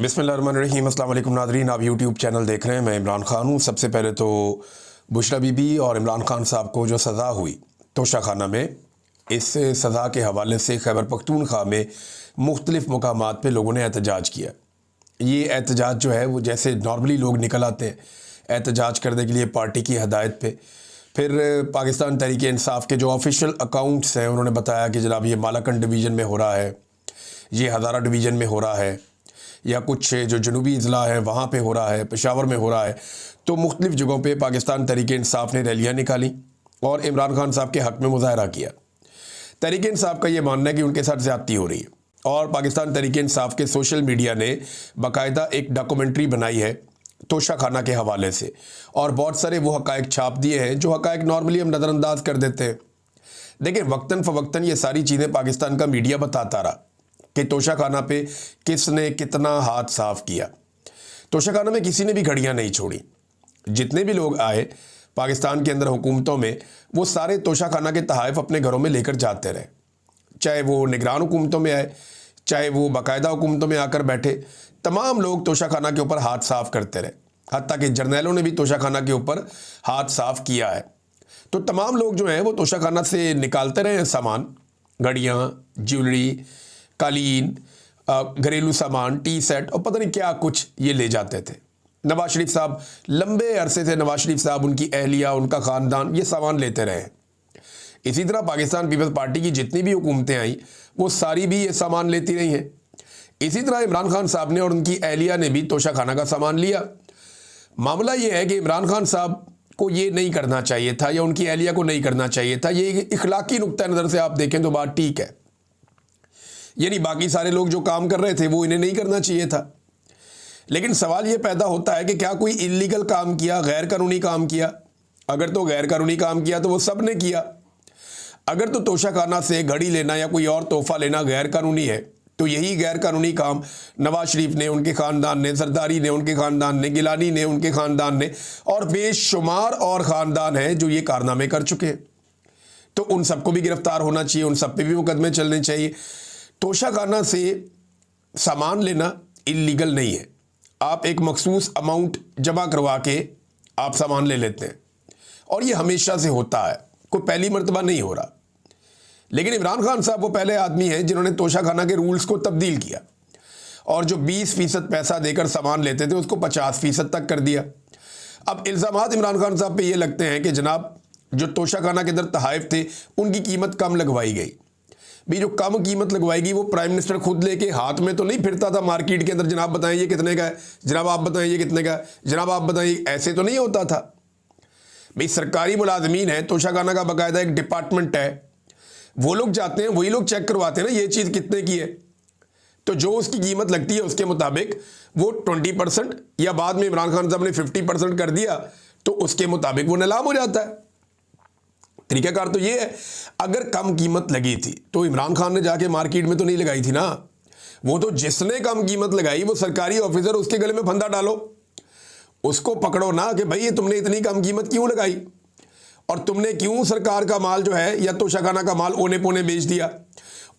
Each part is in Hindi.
बिस्मिल्लाहिर्रहमानिर्रहीम। अस्सलाम वालेकुम नाज़रीन, आप यूट्यूब चैनल देख रहे हैं। मैं इमरान ख़ान हूँ। सबसे पहले तो बुशरा बीबी और इमरान ख़ान साहब को जो सज़ा हुई तोशाखाना में, इस सज़ा के हवाले से खैबर पख्तूनख्वा में मुख्तलिफ़ मकामात पे लोगों ने एहतजाज किया। ये एहतजाज जो है वो जैसे नॉर्मली लोग निकल आते हैं एहतजाज करने के लिए पार्टी की हदायत पे, फिर पाकिस्तान तहरीक इंसाफ के जो ऑफिशियल अकाउंट्स हैं उन्होंने बताया कि जनाब ये मालाकंड डिवीज़न में हो रहा है, ये हज़ारा डिवीज़न में हो रहा है, या कुछ जो जनूबी अज़ला है वहाँ पे हो रहा है, पेशावर में हो रहा है। तो मुख्तलिफ़ जगहों पे पाकिस्तान तहरीक इंसाफ ने रैलियाँ निकाली और इमरान खान साहब के हक़ में मुज़ाहरा किया। तहरीक इंसाफ का ये मानना है कि उनके साथ ज़्यादती हो रही है और पाकिस्तान तहरीक इंसाफ के सोशल मीडिया ने बाकायदा एक डॉक्यूमेंट्री बनाई है तोशाखाना के हवाले से, और बहुत सारे वो हक़ाइक़ छाप दिए हैं जो हक़ाइक़ नॉर्मली हम नज़रअंदाज कर देते हैं। देखिए, वक्तन फ़वक्तन ये सारी चीज़ें पाकिस्तान का मीडिया बताता रहा कि तोशाखाना पे किसने कितना हाथ साफ़ किया। तोशाखाना में किसी ने भी घड़ियाँ नहीं छोड़ी। जितने भी लोग आए पाकिस्तान के अंदर हुकूमतों में, वो सारे तोशाखाना के तहाइफ अपने घरों में लेकर जाते रहे, चाहे वो निगरान हुकूमतों में आए, चाहे वो बाकायदा हुकूमतों में आकर बैठे। तमाम लोग तोशाखाना के ऊपर हाथ साफ़ करते रहे, हत्ता कि जर्नैलों ने भी तोशाखाना के ऊपर हाथ साफ़ किया है। तो तमाम लोग जो हैं वो तोशाखाना से निकालते रहे सामान, घड़ियाँ, ज्वेलरी, कालीन, घरेलू सामान, टी सेट और पता नहीं क्या कुछ ये ले जाते थे। नवाज शरीफ साहब लंबे अरसे से, नवाज शरीफ साहब, उनकी अहलिया, उनका ख़ानदान ये सामान लेते रहे। इसी तरह पाकिस्तान पीपल्स पार्टी की जितनी भी हुकूमतें आई वो सारी भी ये सामान लेती रही हैं। इसी तरह इमरान खान साहब ने और उनकी अहलिया ने भी तोशाखाना का सामान लिया। मामला ये है कि इमरान खान साहब को ये नहीं करना चाहिए था या उनकी अहलिया को नहीं करना चाहिए था। ये इखलाकी नुक्ता नज़र से आप देखें तो बात ठीक है, यानी बाकी सारे लोग जो काम कर रहे थे वो इन्हें नहीं करना चाहिए था। लेकिन सवाल ये पैदा होता है कि क्या कोई इल्लीगल काम किया, गैर कानूनी काम किया? अगर तो गैर कानूनी काम किया तो वो सब ने किया। अगर तो तोशाखाना से घड़ी लेना या कोई और तोहफा लेना गैर कानूनी है, तो यही गैर कानूनी काम नवाज शरीफ ने, उनके ख़ानदान ने, जरदारी ने, उनके ख़ानदान ने, गिलानी ने, उनके ख़ानदान ने, और बेशुमार और ख़ानदान हैं जो ये कारनामे कर चुके हैं। तो उन सबको भी गिरफ्तार होना चाहिए, उन सब पे भी मुकदमे चलने चाहिए। तोशाखाना से सामान लेना इल्लीगल नहीं है। आप एक मखसूस अमाउंट जमा करवा के आप सामान ले लेते हैं और ये हमेशा से होता है, कोई पहली मर्तबा नहीं हो रहा। लेकिन इमरान खान साहब वो पहले आदमी हैं जिन्होंने तोशाखाना के रूल्स को तब्दील किया और जो 20% पैसा देकर सामान लेते थे उसको 50% तक कर दिया। अब इल्ज़ामात इमरान खान साहब पे ये लगते हैं कि जनाब जो तोशाखाना के अंदर तहाइफ थे उनकी कीमत कम लगवाई गई। भी जो कम कीमत लगवाएगी वो प्राइम मिनिस्टर खुद लेके हाथ में तो नहीं फिरता था मार्केट के अंदर, जनाब बताएं ये कितने का है, जनाब आप बताएं ये कितने का है, जनाब आप बताएं, ऐसे तो नहीं होता था। भाई सरकारी मुलाजमीन है, तोशाखाना का बाकायदा एक डिपार्टमेंट है, वो लोग जाते हैं, वही लोग चेक करवाते हैं ना ये चीज़ कितने की है। तो जो उसकी कीमत लगती है उसके मुताबिक वो 20% या बाद में इमरान खान साहब ने 50% कर दिया तो उसके मुताबिक वो नीलाम हो जाता है। तरीक़ाकार तो ये है। अगर कम कीमत लगी थी तो इमरान खान ने जाके मार्केट में तो नहीं लगाई थी ना, वो तो जिसने कम कीमत लगाई वो सरकारी ऑफिसर, उसके गले में फंदा डालो, उसको पकड़ो ना कि भाई ये तुमने इतनी कम कीमत क्यों लगाई और तुमने क्यों सरकार का माल जो है या तोशाखाना का माल ओने पोने बेच दिया।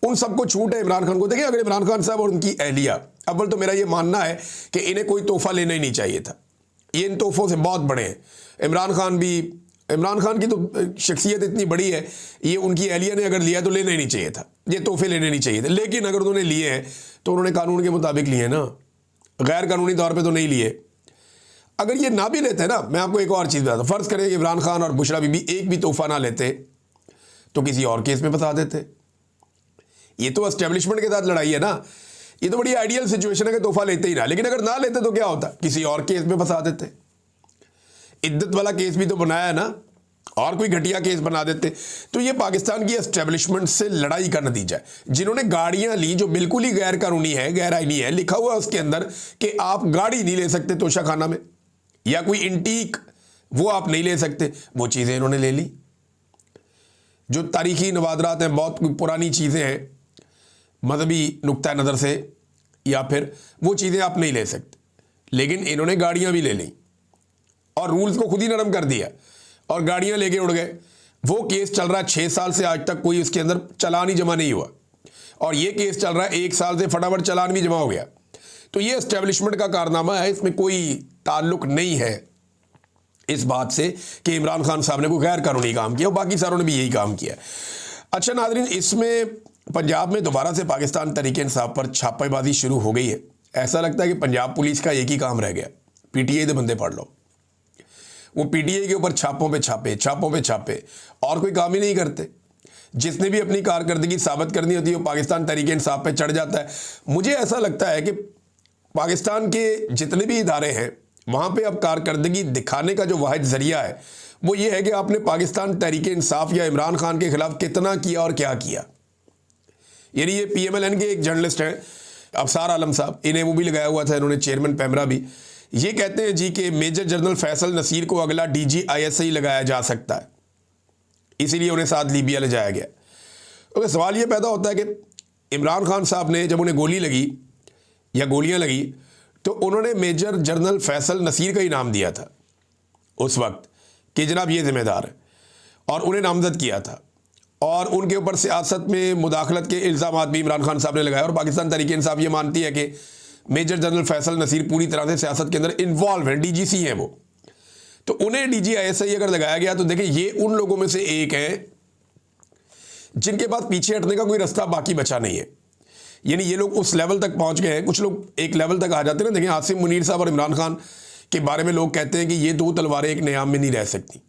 उन सबको छूट है इमरान खान को। देखिए, अगर इमरान खान साहब और उनकी अहलिया, अव्वल तो मेरा ये मानना है कि इन्हें कोई तोहफा लेना ही नहीं चाहिए था, ये इन तोहफों से बहुत बड़े हैं। इमरान खान की तो शख्सियत इतनी बड़ी है, ये उनकी अहलिया ने अगर लिया तो लेना ही नहीं चाहिए था, ये तोहफे लेने नहीं चाहिए थे। लेकिन अगर उन्होंने लिए हैं तो उन्होंने कानून के मुताबिक लिए ना, गैर कानूनी तौर पे तो नहीं लिए। अगर ये ना भी लेते ना, मैं आपको एक और चीज़ बताता हूँ, फ़र्ज़ करें कि इमरान खान और बुशरा बीबी एक भी तोहफा ना लेते तो किसी और केस में फंसा देते। ये तो एस्टेब्लिशमेंट के साथ लड़ाई है ना, ये तो बड़ी आइडियल सिचुएशन है कि तोहफा लेते ही ना। लेकिन अगर ना लेते तो क्या होता, किसी और केस में फंसा देते। इद्दत वाला केस भी तो बनाया है ना, और कोई घटिया केस बना देते। तो ये पाकिस्तान की एस्टेब्लिशमेंट से लड़ाई का नतीजा है। जिन्होंने गाड़ियां ली जो बिल्कुल ही गैर कानूनी है, गैर आईनी है, लिखा हुआ उसके अंदर कि आप गाड़ी नहीं ले सकते तोशाखाना में, या कोई इंटीक वो आप नहीं ले सकते, वो चीज़ें इन्होंने ले ली। जो तारीखी नवादरात हैं, बहुत पुरानी चीज़ें हैं मजहबी नुक्ता नज़र से, या फिर वो चीज़ें आप नहीं ले सकते, लेकिन इन्होंने गाड़ियाँ भी ले ली और रूल्स को खुद ही नरम कर दिया और गाड़ियां लेके उड़ गए। वो केस चल रहा है 6 साल से, आज तक कोई उसके अंदर चालान ही जमा नहीं हुआ, और ये केस चल रहा है 1 साल से, फटाफट चालान भी जमा हो गया। तो ये एस्टेब्लिशमेंट का कारनामा है, इसमें कोई ताल्लुक नहीं है इस बात से कि इमरान खान साहब ने कोई गैर कानूनी काम किया, और बाकी सारों ने भी यही काम किया। अच्छा नाज़रीन, इसमें पंजाब में दोबारा से पाकिस्तान तहरीक इंसाफ पर छापेबाजी शुरू हो गई है। ऐसा लगता है कि पंजाब पुलिस का एक ही काम रह गया, पीटीआई के बंदे पढ़ लो, वो पीटीआई के ऊपर छापों पे छापे और कोई काम ही नहीं करते। जिसने भी अपनी कारकर्दगी साबित करनी होती है वो पाकिस्तान तहरीक इंसाफ पे चढ़ जाता है। मुझे ऐसा लगता है कि पाकिस्तान के जितने भी इदारे हैं वहाँ पे अब कारकर्दगी दिखाने का जो वाहिद ज़रिया है वो ये है कि आपने पाकिस्तान तहरीक इंसाफ या इमरान खान के खिलाफ कितना किया और क्या किया। यानी ये PMLN के एक जर्नलिस्ट हैं अफसार आलम साहब, इन्हें वो भी लगाया हुआ था इन्होंने, चेयरमैन पैमरा भी, ये कहते हैं जी कि मेजर जनरल फैसल नसीर को अगला DG ISI लगाया जा सकता है, इसीलिए उन्हें साथ लीबिया ले जाया गया। तो सवाल ये पैदा होता है कि इमरान खान साहब ने जब उन्हें गोली लगी या गोलियां लगी तो उन्होंने मेजर जनरल फैसल नसीर का ही नाम दिया था उस वक्त कि जनाब ये जिम्मेदार है, और उन्हें नामजद किया था, और उनके ऊपर सियासत में मुदाखलत के इल्ज़ामात भी इमरान खान साहब ने लगाए। और पाकिस्तान तहरीक इंसाफ ये मानती है कि मेजर जनरल फैसल नसीर पूरी तरह से सियासत के अंदर इन्वॉल्व है, DGC हैं वो, तो उन्हें DG ISI अगर लगाया गया तो देखिए ये उन लोगों में से एक है जिनके पास पीछे हटने का कोई रास्ता बाकी बचा नहीं है। यानी ये लोग उस लेवल तक पहुंच गए हैं, कुछ लोग एक लेवल तक आ जाते हैं ना। देखिए आसिम मुनीर साहब और इमरान खान के बारे में लोग कहते हैं कि ये दो तलवारें एक नियाम में नहीं रह सकती,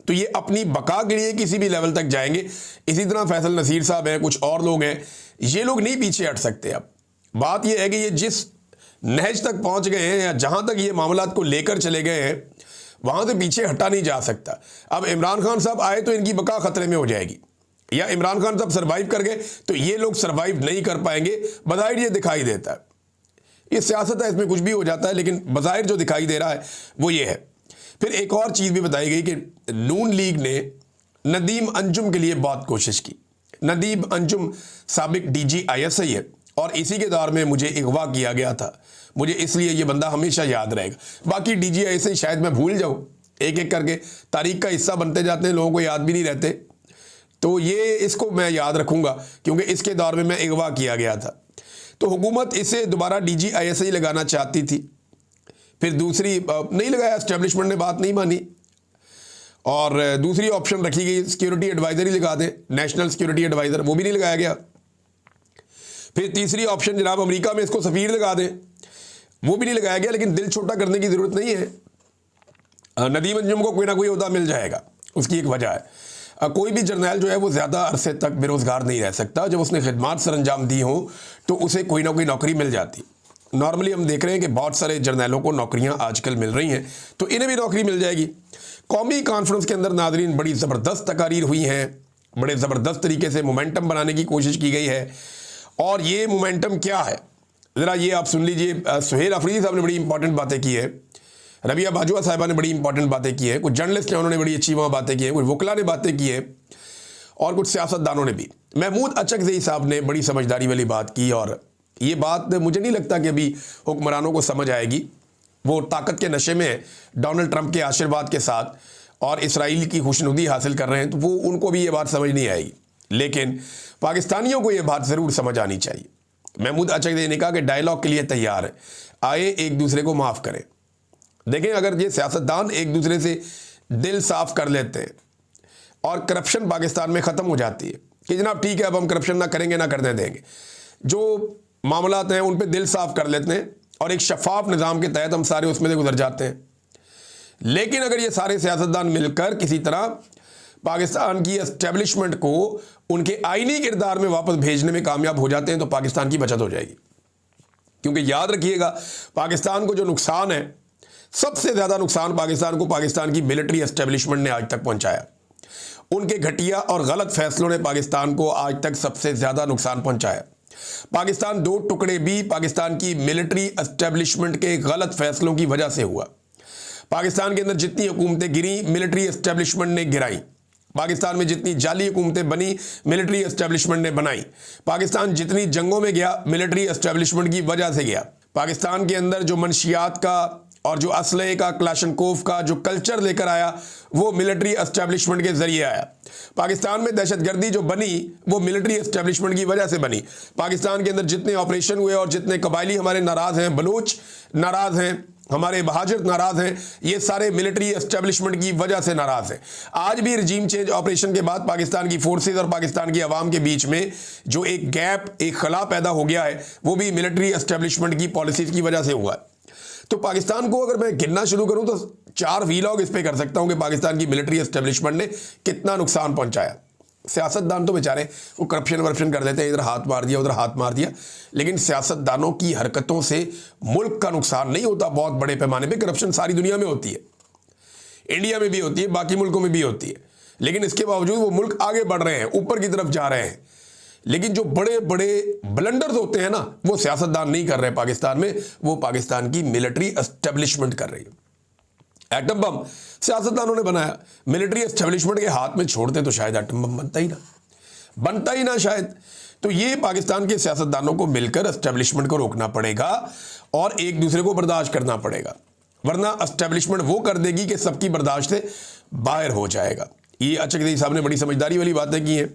तो ये अपनी बका के लिए किसी भी लेवल तक जाएंगे। इसी तरह फैसल नसीर साहब हैं, कुछ और लोग हैं, ये लोग नहीं पीछे हट सकते। अब बात यह है कि ये जिस नहज तक पहुंच गए हैं या जहां तक ये मामलात को लेकर चले गए हैं वहां से पीछे हटा नहीं जा सकता। अब इमरान खान साहब आए तो इनकी बका खतरे में हो जाएगी, या इमरान खान साहब सर्वाइव कर गए तो ये लोग सर्वाइव नहीं कर पाएंगे। बज़ाहिर ये दिखाई देता है, ये सियासत है, इसमें कुछ भी हो जाता है, लेकिन बज़ाहिर जो दिखाई दे रहा है वो ये है। फिर एक और चीज़ भी बताई गई कि नून लीग ने नदीम अंजुम के लिए बहुत कोशिश की। नदीम अंजुम साबिक DG ISI है और इसी के दौर में मुझे अगवा किया गया था, मुझे इसलिए ये बंदा हमेशा याद रहेगा। बाकी DG ISI शायद मैं भूल जाऊँ, एक एक करके तारीख का हिस्सा बनते जाते हैं, लोगों को याद भी नहीं रहते, तो ये इसको मैं याद रखूँगा क्योंकि इसके दौर में मैं अगवा किया गया था। तो हुकूमत इसे दोबारा DG ISI लगाना चाहती थी, फिर दूसरी नहीं लगाया, एस्टेब्लिशमेंट ने बात नहीं मानी, और दूसरी ऑप्शन रखी गई सिक्योरिटी एडवाइजर ही लगा दें, नेशनल सिक्योरिटी एडवाइजर, वो भी नहीं लगाया गया। फिर तीसरी ऑप्शन जनाब अमेरिका में इसको सफ़ीर लगा दें, वो भी नहीं लगाया गया। लेकिन दिल छोटा करने की ज़रूरत नहीं है, नदीम अंजुम को कोई ना कोई ओहदा मिल जाएगा, उसकी एक वजह है। कोई भी जर्नैल जो है वो ज़्यादा अरसे तक बेरोज़गार नहीं रह सकता, जब उसने खिदमात सर अंजाम दी हो तो उसे कोई ना कोई नौकरी मिल जाती। नॉर्मली हम देख रहे हैं कि बहुत सारे जर्नैलों को नौकरियां आजकल मिल रही हैं, तो इन्हें भी नौकरी मिल जाएगी। कौमी कॉन्फ्रेंस के अंदर नाज़रीन बड़ी ज़बरदस्त तकारीर हुई हैं, बड़े ज़बरदस्त तरीके से मोमेंटम बनाने की कोशिश की गई है, और ये मोमेंटम क्या है ज़रा ये आप सुन लीजिए। सुहेल अफरीदी साहब ने बड़ी इंपॉर्टेंट बातें की है, रबिया बाजुआ साहिबा ने बड़ी इंपॉर्टेंट बातें की है, कुछ जर्नलिस्ट हैं उन्होंने बड़ी अच्छी वहाँ बातें की है, कुछ वकला ने बातें की है, और कुछ सियासतदानों ने भी। महमूद अचकज़ई साहब ने बड़ी समझदारी वाली बात की, और ये बात मुझे नहीं लगता कि अभी हुक्मरानों को समझ आएगी। वो ताकत के नशे में डोनाल्ड ट्रंप के आशीर्वाद के साथ और इसराइल की खुशनुदी हासिल कर रहे हैं, तो वो उनको भी ये बात समझ नहीं आएगी, लेकिन पाकिस्तानियों को ये बात ज़रूर समझ आनी चाहिए। महमूद अचकज़ई ने कहा कि डायलॉग के लिए तैयार है, आए एक दूसरे को माफ़ करें। देखें अगर ये सियासतदान एक दूसरे से दिल साफ़ कर लेते हैं और करप्शन पाकिस्तान में ख़त्म हो जाती है कि जनाब ठीक है अब हम करप्शन ना करेंगे ना करने देंगे, जो मामलात हैं उन पे दिल साफ़ कर लेते हैं और एक शफाफ निज़ाम के तहत हम सारे उसमें से गुजर जाते हैं। लेकिन अगर ये सारे सियासतदान मिलकर किसी तरह पाकिस्तान की एस्टेब्लिशमेंट को उनके आईनी किरदार में वापस भेजने में कामयाब हो जाते हैं तो पाकिस्तान की बचत हो जाएगी। क्योंकि याद रखिएगा पाकिस्तान को जो नुकसान है, सबसे ज़्यादा नुकसान पाकिस्तान को पाकिस्तान की मिलिट्री एस्टेब्लिशमेंट ने आज तक पहुंचाया। उनके घटिया और गलत फैसलों ने पाकिस्तान को आज तक सबसे ज़्यादा नुकसान पहुंचाया। पाकिस्तान दो टुकड़े भी पाकिस्तान की मिलिट्री एस्टेब्लिशमेंट के गलत फैसलों की वजह से हुआ। पाकिस्तान के अंदर जितनी हुकूमतें गिरी मिलिट्री एस्टेब्लिशमेंट ने गिराई, पाकिस्तान में जितनी जाली हुकूमतें बनी मिलिट्री एस्टेब्लिशमेंट ने बनाई, पाकिस्तान जितनी जंगों में गया मिलिट्री एस्टेब्लिशमेंट की वजह से गया। पाकिस्तान के अंदर जो मंशियात का और जो असलहे का, क्लाशनकोव का जो कल्चर लेकर आया वो मिलिट्री एस्टेब्लिशमेंट के जरिए आया। पाकिस्तान में दहशतगर्दी जो बनी वो मिलिट्री एस्टेब्लिशमेंट की वजह से बनी। पाकिस्तान के अंदर जितने ऑपरेशन हुए और जितने कबायली हमारे नाराज हैं, बलूच नाराज हैं, हमारे बहाजिर नाराज हैं, ये सारे मिलिट्री एस्टेब्लिशमेंट की वजह से नाराज हैं। आज भी रिजीम चेंज ऑपरेशन के बाद पाकिस्तान की फोर्सेज और पाकिस्तान की आवाम के बीच में जो एक गैप, एक खला पैदा हो गया है, वो भी मिलिट्री एस्टेब्लिशमेंट की पॉलिसीज की वजह से हुआ है। तो पाकिस्तान को अगर मैं गिनना शुरू करूं तो 4 वीलॉग इस पे कर सकता हूं कि पाकिस्तान की मिलिट्री एस्टेब्लिशमेंट ने कितना नुकसान पहुंचाया। सियासतदान तो बेचारे वो करप्शन वर्प्शन कर देते हैं, इधर हाथ मार दिया उधर हाथ मार दिया, लेकिन सियासतदानों की हरकतों से मुल्क का नुकसान नहीं होता। बहुत बड़े पैमाने पे करप्शन सारी दुनिया में होती है, इंडिया में भी होती है, बाकी मुल्कों में भी होती है, लेकिन इसके बावजूद वो मुल्क आगे बढ़ रहे हैं, ऊपर की तरफ जा रहे हैं। लेकिन जो बड़े बड़े ब्लंडर्स होते हैं ना, वो सियासतदान नहीं कर रहे पाकिस्तान में, वो पाकिस्तान की मिलिट्री एस्टेब्लिशमेंट कर रही है। एटम बम सियासतदानों ने बनाया, मिलिट्री एस्टेब्लिशमेंट के हाथ में छोड़ते तो शायद एटम बम बनता ही ना शायद। तो ये पाकिस्तान के सियासतदानों को मिलकर एस्टेब्लिशमेंट को रोकना पड़ेगा और एक दूसरे को बर्दाश्त करना पड़ेगा, वरना एस्टेब्लिशमेंट वो कर देगी कि सबकी बर्दाश्त से बाहर हो जाएगा। ये अचकज़ई साहब ने बड़ी समझदारी वाली बातें की हैं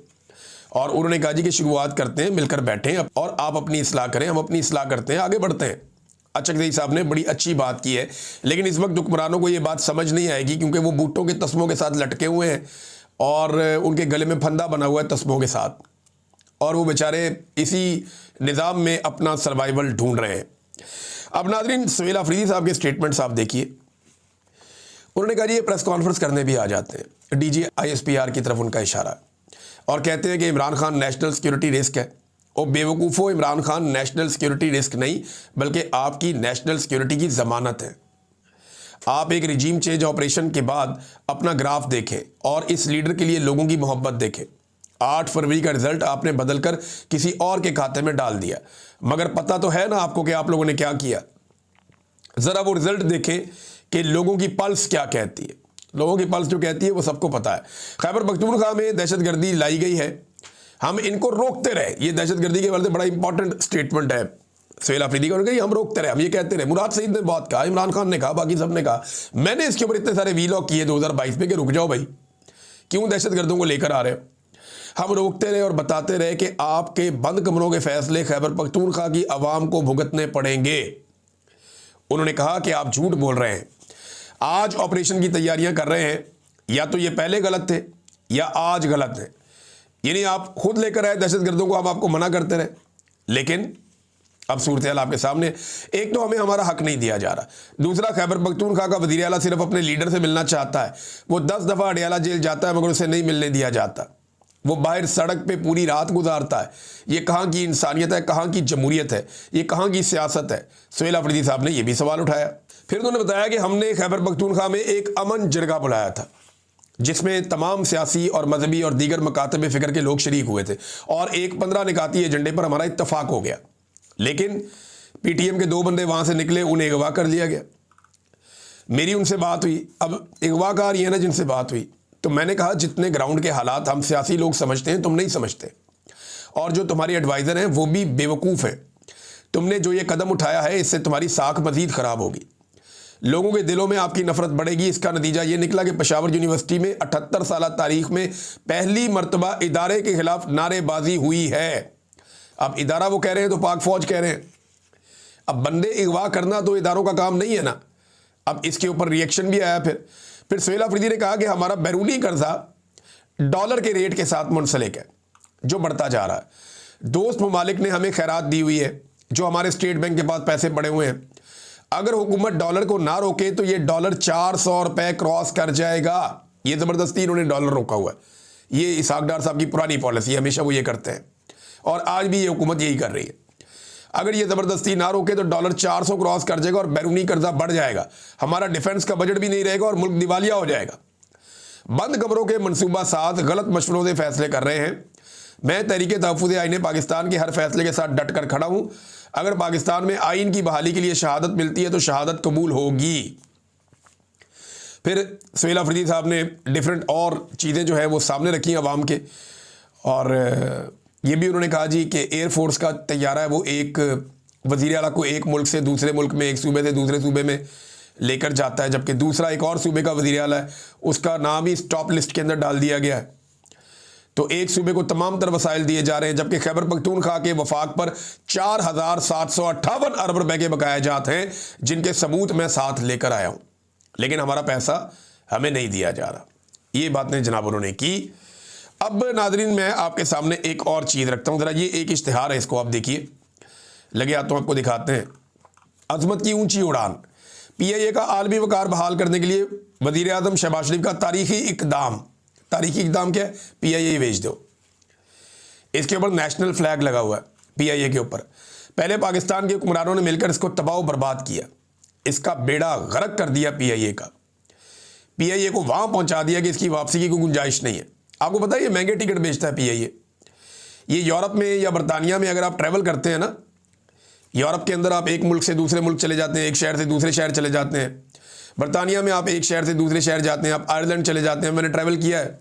और उन्होंने कहा जी कि शुरुआत करते हैं, मिलकर बैठें और आप अपनी इस्लाह करें, हम अपनी इस्लाह करते हैं, आगे बढ़ते हैं। अचकज़ई साहब ने बड़ी अच्छी बात की है, लेकिन इस वक्त हुक्मरानों को ये बात समझ नहीं आएगी क्योंकि वो बूटों के तस्मों के साथ लटके हुए हैं और उनके गले में फंदा बना हुआ है तस्मों के साथ, और वो बेचारे इसी निज़ाम में अपना सर्वाइवल ढूंढ रहे हैं। अब नाज़रीन, सुहेल अफरीदी साहब के स्टेटमेंट्स आप देखिए। उन्होंने कहा जी ये प्रेस कॉन्फ्रेंस करने भी आ जाते हैं, DG ISPR की तरफ उनका इशारा, और कहते हैं कि Imran Khan national security risk है। और बेवकूफ़ो, Imran Khan national security risk नहीं बल्कि आपकी नेशनल सिक्योरिटी की ज़मानत है। आप एक रिजीम चेंज ऑपरेशन के बाद अपना ग्राफ देखें और इस लीडर के लिए लोगों की मोहब्बत देखें। 8 फरवरी का रिजल्ट आपने बदलकर किसी और के खाते में डाल दिया, मगर पता तो है ना आपको कि आप लोगों ने क्या किया। ज़रा वो रिजल्ट देखें कि लोगों की पल्स क्या कहती है। लोगों की पल्स जो कहती है वो सबको पता है। खैबर पख्तूनख्वा में दहशतगर्दी लाई गई है, हम इनको रोकते रहे। ये दहशतगर्दी के बारे में बड़ा इंपॉर्टेंट स्टेटमेंट है सुहेल अफरीदी का। उन्होंने कहा हम रोकते रहे, हम ये कहते रहे। मुराद सईद ने बहुत कहा, इमरान खान ने कहा, बाकी सब ने कहा। मैंने इसके ऊपर इतने सारे वीलॉग किए 2022 में कि रुक जाओ भाई, क्यों दहशतगर्दों को लेकर आ रहे हो। हम रोकते रहे और बताते रहे कि आपके बंद कमरों के फैसले खैबर पख्तूनख्वा की आवाम को भुगतने पड़ेंगे। उन्होंने कहा कि आप झूठ बोल रहे हैं, आज ऑपरेशन की तैयारियां कर रहे हैं, या तो ये पहले गलत थे या आज गलत है। यानी आप खुद लेकर आए दहशतगर्दों को, हम आपको मना करते रहे, लेकिन अब सूरत हाल आपके सामने। एक तो हमें हमारा हक नहीं दिया जा रहा, दूसरा खैबर पख्तूनख्वा का वज़ीर आला सिर्फ अपने लीडर से मिलना चाहता है। वो 10 दफ़ा अडियाला जेल जाता है मगर उसे नहीं मिलने दिया जाता। वो बाहर सड़क पे पूरी रात गुजारता है। ये कहाँ की इंसानियत है, कहाँ की जमहूरियत है, ये कहाँ की सियासत है। सुहेल अफरीदी साहब ने यह भी सवाल उठाया। फिर उन्होंने बताया कि हमने खैबर पख्तूनख्वा में एक अमन जरगा बुलाया था जिसमें तमाम सियासी और मजहबी और दीगर मकातब फ़िक्र के लोग शरीक हुए थे और एक 15 निकाती एजेंडे पर हमारा इत्तफाक हो गया। लेकिन PTM के 2 बंदे वहाँ से निकले, उन्हें अगवा कर लिया गया। मेरी उनसे बात हुई, अब अगवाकार ये है ना जिनसे बात हुई, तो मैंने कहा जितने ग्राउंड के हालात हम सियासी लोग समझते हैं तुम नहीं समझते, और जो तुम्हारी एडवाइज़र हैं वो भी बेवकूफ़ हैं। तुमने जो ये कदम उठाया है इससे तुम्हारी साख मज़ीद ख़राब होगी, लोगों के दिलों में आपकी नफरत बढ़ेगी। इसका नतीजा ये निकला कि पेशावर यूनिवर्सिटी में 78 साल तारीख में पहली मरतबा इदारे के खिलाफ नारेबाजी हुई है। अब इदारा वो कह रहे हैं तो पाक फौज कह रहे हैं। अब बंदे अगवा करना तो इदारों का काम नहीं है ना। अब इसके ऊपर रिएक्शन भी आया। फिर सुहेल अफरीदी ने कहा कि हमारा बैरूनी कर्जा डॉलर के रेट के साथ मुंसलिक है जो बढ़ता जा रहा है। दोस्त ममालिक ने हमें खैरात दी हुई है, जो हमारे स्टेट बैंक के पास पैसे पड़े हुए हैं। अगर हुकूमत डॉलर को ना रोके तो ये डॉलर 400 रुपये क्रॉस कर जाएगा। ये ज़बरदस्ती इन्होंने डॉलर रोका हुआ है। ये इसहाक डार साहब की पुरानी पॉलिसी, हमेशा वो ये करते हैं और आज भी ये हुकूमत यही कर रही है। अगर ये ज़बरदस्ती ना रोके तो डॉलर 400 क्रॉस कर जाएगा और बैरूनी कर्जा बढ़ जाएगा। हमारा डिफेंस का बजट भी नहीं रहेगा और मुल्क दिवालिया हो जाएगा। बंद कमरों के मनसूबा साथ गलत मशवरों से फैसले कर रहे हैं। मैं तहरीक तहफ़्फ़ुज़ आईन पाकिस्तान के हर फैसले के साथ डट कर खड़ा हूँ। अगर पाकिस्तान में आइन की बहाली के लिए शहादत मिलती है तो शहादत कबूल होगी। फिर सुहेल अफरीदी साहब ने डिफरेंट और चीज़ें जो है वो सामने रखी अवाम के, और ये भी उन्होंने कहा जी कि एयरफोर्स का तैयारा है वो एक वज़ीर आला को एक मुल्क से दूसरे मुल्क में, एक सूबे से दूसरे सूबे में लेकर जाता है, जबकि दूसरा एक और सूबे का वज़ीर आला है, उसका नाम ही टॉप लिस्ट के अंदर डाल दिया गया है। तो एक सूबे को तमाम तर वसाइल दिए जा रहे हैं, जबकि खैबर पख्तूनख्वा के वफाक पर 4,758 अरब रुपए के बकाया जात हैं, जिनके सबूत मैं साथ लेकर आया हूं, लेकिन हमारा पैसा हमें नहीं दिया जा रहा। ये बातें जनाब उन्होंने की। अब नादरीन मैं आपके सामने एक और चीज़ रखता हूँ, ज़रा ये एक इश्तिहार है, इसको आप देखिए, लगे हाथों आपको दिखाते हैं। अजमत की ऊंची उड़ान, PIA का आलमी वकार बहाल करने के लिए वज़ीर आज़म शहबाज शरीफ का तारीखी इकदाम क्या है? PIA भेज दो। इसके ऊपर नेशनल फ्लैग लगा हुआ है PIA के ऊपर। पहले पाकिस्तान के हुक्मरानों ने मिलकर इसको तबाह बर्बाद किया, इसका बेड़ा गर्क कर दिया PIA का। PIA को वहां पहुंचा दिया कि इसकी वापसी की कोई गुंजाइश नहीं है। आपको पता है ये महंगे टिकट बेचता है PIA। ये यूरोप में या बरतानिया में अगर आप ट्रैवल करते हैं ना, यूरोप के अंदर आप एक मुल्क से दूसरे मुल्क चले जाते हैं, एक शहर से दूसरे शहर चले जाते हैं। बरतानिया में आप एक शहर से दूसरे शहर जाते हैं, आप आयरलैंड चले जाते हैं, मैंने ट्रैवल किया है।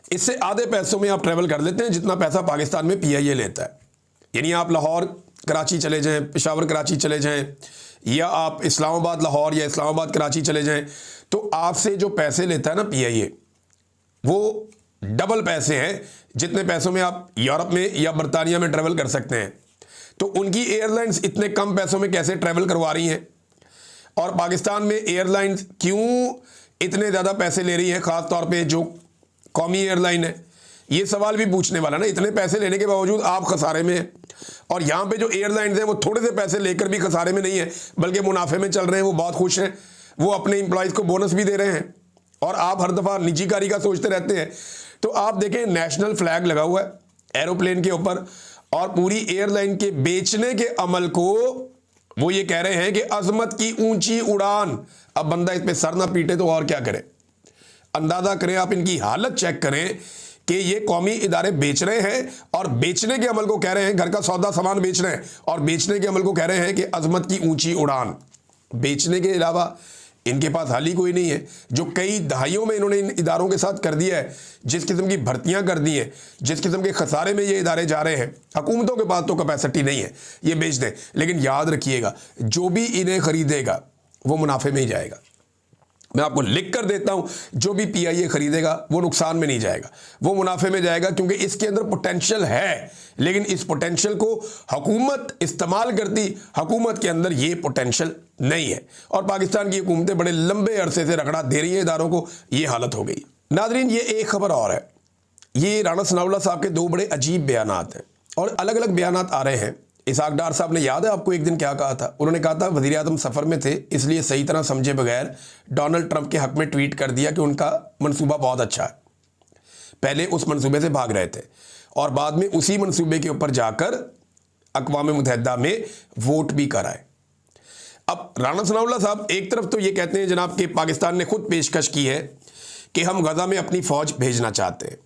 इससे आधे पैसों में आप ट्रैवल कर लेते हैं जितना पैसा पाकिस्तान में PIA लेता है। यानी आप लाहौर कराची चले जाएं, पेशावर कराची चले जाएं, या आप इस्लामाबाद लाहौर या इस्लामाबाद कराची चले जाएं, तो आपसे जो पैसे लेता है ना PIA, वो डबल पैसे हैं जितने पैसों में आप यूरोप में या बरतानिया में ट्रैवल कर सकते हैं। तो उनकी एयरलाइंस इतने कम पैसों में कैसे ट्रैवल करवा रही हैं, और पाकिस्तान में एयरलाइंस क्यों इतने ज़्यादा पैसे ले रही हैं, ख़ास तौर पे जो कौमी एयरलाइन है? ये सवाल भी पूछने वाला ना। इतने पैसे लेने के बावजूद आप खसारे में हैं, और यहाँ पे जो एयरलाइंस हैं वो थोड़े से पैसे लेकर भी खसारे में नहीं है, बल्कि मुनाफे में चल रहे हैं। वो बहुत खुश हैं, वो अपने एम्प्लॉयज़ को बोनस भी दे रहे हैं, और आप हर दफ़ा निजीकारी का सोचते रहते हैं। तो आप देखें, नेशनल फ्लैग लगा हुआ है एरोप्लेन के ऊपर, और पूरी एयरलाइन के बेचने के अमल को वो ये कह रहे हैं कि अजमत की ऊंची उड़ान। अब बंदा इस पे सर ना पीटे तो और क्या करे? अंदाजा करें, आप इनकी हालत चेक करें कि ये कौमी इदारे बेच रहे हैं, और बेचने के अमल को कह रहे हैं, घर का सौदा सामान बेच रहे हैं, और बेचने के अमल को कह रहे हैं कि अजमत की ऊंची उड़ान। बेचने के अलावा इनके पास हाल ही कोई नहीं है, जो कई दहाइयों में इन्होंने इन इदारों के साथ कर दिया है। जिस किस्म की भर्तियां कर दी हैं, जिस किस्म के खसारे में ये इदारे जा रहे हैं, हुकूमतों के पास तो कैपेसिटी नहीं है, ये बेच दें। लेकिन याद रखिएगा, जो भी इन्हें खरीदेगा वो मुनाफे में ही जाएगा। मैं आपको लिख कर देता हूं, जो भी PIA खरीदेगा वो नुकसान में नहीं जाएगा, वो मुनाफे में जाएगा, क्योंकि इसके अंदर पोटेंशियल है। लेकिन इस पोटेंशियल को हुकूमत इस्तेमाल करती, हुकूमत के अंदर ये पोटेंशियल नहीं है, और पाकिस्तान की हुकूमतें बड़े लंबे अरसे से रगड़ा दे रही है इदारों को। ये हालत हो गई। नादरीन, ये एक खबर और है। ये राणा सनाउल्लाह साहब के दो बड़े अजीब बयानात हैं, और अलग अलग बयानात आ रहे हैं। इसहाक डार साहब ने, याद है आपको, एक दिन क्या कहा था? उन्होंने कहा था वज़ीर आज़म सफ़र में थे, इसलिए सही तरह समझे बगैर डोनाल्ड ट्रंप के हक में ट्वीट कर दिया कि उनका मंसूबा बहुत अच्छा है। पहले उस मंसूबे से भाग रहे थे, और बाद में उसी मंसूबे के ऊपर जाकर अक़वाम मुत्तहिदा में वोट भी कराए। अब राणा सनाउल्लाह साहब एक तरफ तो ये कहते हैं जनाब कि पाकिस्तान ने खुद पेशकश की है कि हम गज़ा में अपनी फ़ौज भेजना चाहते हैं।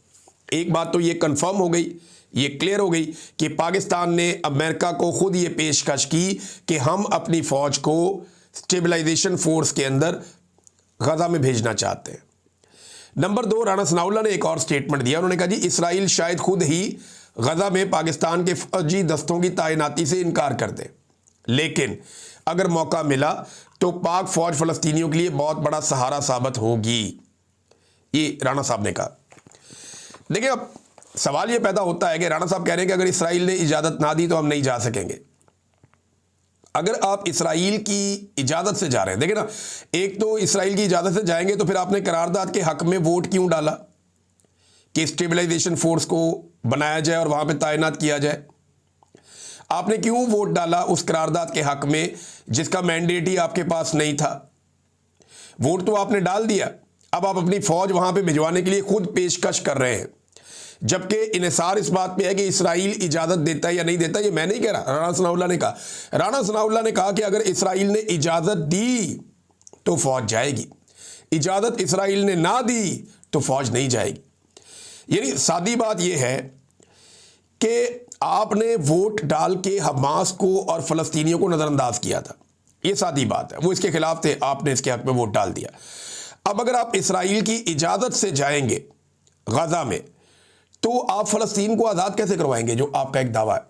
एक बात तो ये कन्फर्म हो गई, ये क्लियर हो गई कि पाकिस्तान ने अमेरिका को खुद ये पेशकश की कि हम अपनी फ़ौज को स्टेबलाइजेशन फोर्स के अंदर गज़ा में भेजना चाहते हैं। नंबर 2, राणा सनाउल्लाह ने एक और स्टेटमेंट दिया। उन्होंने कहा जी इसराइल शायद खुद ही गज़ा में पाकिस्तान के फौजी दस्तों की तैनाती से इनकार कर दे, लेकिन अगर मौका मिला तो पाक फौज फ़लस्तीनियों के लिए बहुत बड़ा सहारा साबित होगी। ये राणा साहब ने कहा। देखिए, अब सवाल ये पैदा होता है कि राणा साहब कह रहे हैं कि अगर इसराइल ने इजाज़त ना दी तो हम नहीं जा सकेंगे। अगर आप इसराइल की इजाज़त से जा रहे हैं, देखिए ना, एक तो इसराइल की इजाज़त से जाएंगे तो फिर आपने करारदाद के हक में वोट क्यों डाला कि स्टेबलाइजेशन फोर्स को बनाया जाए और वहाँ पे तैनात किया जाए? आपने क्यों वोट डाला उस करारदाद के हक में जिसका मैंडेट ही आपके पास नहीं था? वोट तो आपने डाल दिया, अब आप अपनी फ़ौज वहाँ पे भिजवाने के लिए खुद पेशकश कर रहे हैं, जबकि इन्हिसार इस बात पे है कि इसराइल इजाज़त देता है या नहीं देता। ये मैं नहीं कह रहा, राणा सनाउल्लाह ने कहा। राणा सनाउल्लाह ने कहा कि अगर इसराइल ने इजाज़त दी तो फ़ौज जाएगी, इजाज़त इसराइल ने ना दी तो फ़ौज नहीं जाएगी। यानी सादी बात यह है कि आपने वोट डाल के हमास को और फ़लस्तीनियों को नज़रअंदाज किया था। ये सादी बात है, वो इसके खिलाफ थे, आपने इसके हक में वोट डाल दिया। अब अगर आप इसराइल की इजाज़त से जाएंगे गज़ा में तो आप फ़लस्तीन को आज़ाद कैसे करवाएंगे, जो आपका एक दावा है?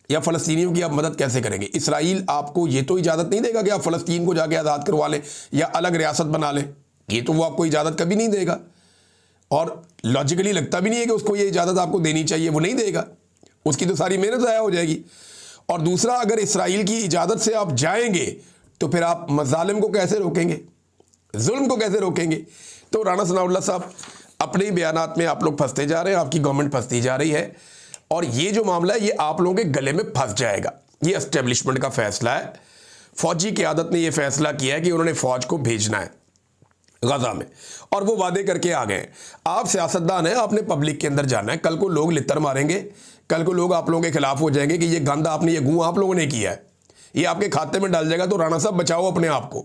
या फ़लस्तीनियों की आप मदद कैसे करेंगे? इसराइल आपको ये तो इजाज़त नहीं देगा कि आप फ़लस्तीन को जाके आज़ाद करवा लें या अलग रियासत बना लें, ये तो वो आपको इजाज़त कभी नहीं देगा, और लॉजिकली लगता भी नहीं है कि उसको ये इजाज़त आपको देनी चाहिए, वो नहीं देगा, उसकी तो सारी मेहनत ज़ाया हो जाएगी। और दूसरा, अगर इसराइल की इजाज़त से आप जाएंगे तो फिर आप मज़ालिम को कैसे रोकेंगे, जुल्म को कैसे रोकेंगे? तो राणा सनाउल्लाह साहब अपने ही बयानात में आप लोग फंसते जा रहे हैं, आपकी गवर्नमेंट फंसती जा रही है, और ये जो मामला है ये आप लोगों के गले में फंस जाएगा। ये एस्टेब्लिशमेंट का फैसला है, फौजी क़यादत ने ये फैसला किया है कि उन्होंने फ़ौज को भेजना है गजा में, और वो वादे करके आ गए। आप सियासतदान हैं, आपने पब्लिक के अंदर जाना है, कल को लोग लित्तर मारेंगे, कल को लोग आप लोगों के खिलाफ हो जाएंगे कि ये गंद आपने, ये गूं आप लोगों ने किया है, ये आपके खाते में डाल जाएगा। तो राणा साहब बचाओ अपने आप को,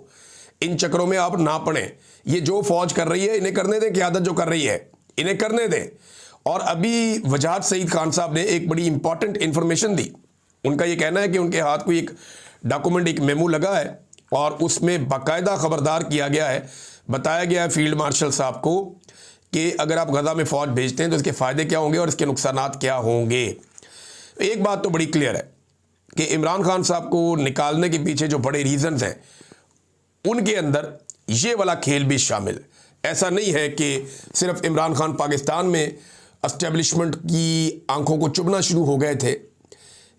इन चक्रों में आप ना पड़े। ये जो फौज कर रही है इन्हें करने दें, क़यादत जो कर रही है इन्हें करने दें। और अभी वजाहत सईद खान साहब ने एक बड़ी इंपॉर्टेंट इंफॉर्मेशन दी। उनका ये कहना है कि उनके हाथ को एक डॉक्यूमेंट, एक मेमो लगा है, और उसमें बाकायदा खबरदार किया गया है, बताया गया है फील्ड मार्शल साहब को कि अगर आप गजा में फ़ौज भेजते हैं तो इसके फ़ायदे क्या होंगे और इसके नुकसानात क्या होंगे। एक बात तो बड़ी क्लियर है कि इमरान खान साहब को निकालने के पीछे जो बड़े रीज़न्स हैं उनके अंदर ये वाला खेल भी शामिल है। ऐसा नहीं है कि सिर्फ इमरान खान पाकिस्तान में एस्टेब्लिशमेंट की आंखों को चुभना शुरू हो गए थे,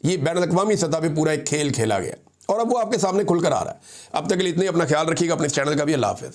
ये बैनुल-अक़वामी सतह पे पूरा एक खेल खेला गया, और अब वो आपके सामने खुलकर आ रहा है। अब तक के लिए इतने, अपना ख्याल रखिएगा, अपने चैनल का भी। अल्लाह हाफ़िज़।